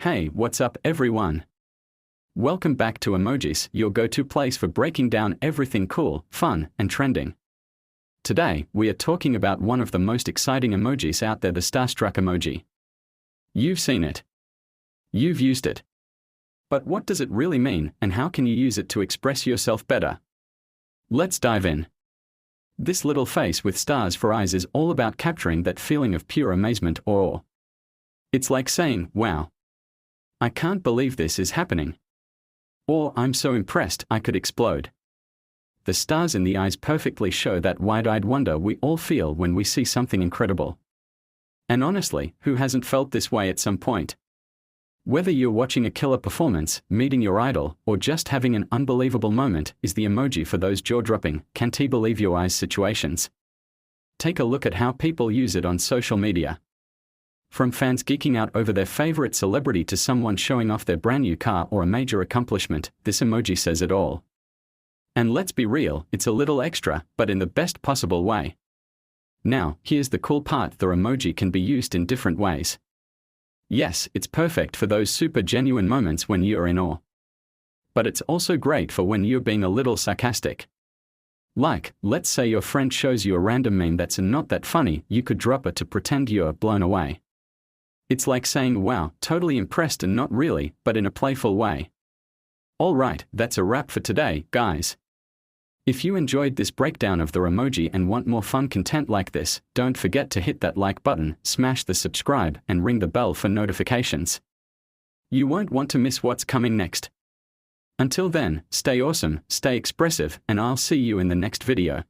Hey, what's up everyone? Welcome back to Emojis, your go-to place for breaking down everything cool, fun, and trending. Today, we are talking about one of the most exciting emojis out there, the starstruck emoji. You've seen it. You've used it. But what does it really mean, and how can you use it to express yourself better? Let's dive in. This little face with stars for eyes is all about capturing that feeling of pure amazement or awe. It's like saying, wow, I can't believe this is happening. Or, I'm so impressed I could explode. The stars in the eyes perfectly show that wide-eyed wonder we all feel when we see something incredible. And honestly, who hasn't felt this way at some point? Whether you're watching a killer performance, meeting your idol, or just having an unbelievable moment, is the emoji for those jaw-dropping, can't-believe-your-eyes situations. Take a look at how people use it on social media. From fans geeking out over their favorite celebrity to someone showing off their brand new car or a major accomplishment, this emoji says it all. And let's be real, it's a little extra, but in the best possible way. Now, here's the cool part: the emoji can be used in different ways. Yes, it's perfect for those super genuine moments when you're in awe. But it's also great for when you're being a little sarcastic. Like, let's say your friend shows you a random meme that's not that funny, you could drop it to pretend you're blown away. It's like saying, wow, totally impressed, and not really, but in a playful way. Alright, that's a wrap for today, guys. If you enjoyed this breakdown of the emoji and want more fun content like this, don't forget to hit that like button, smash the subscribe, and ring the bell for notifications. You won't want to miss what's coming next. Until then, stay awesome, stay expressive, and I'll see you in the next video.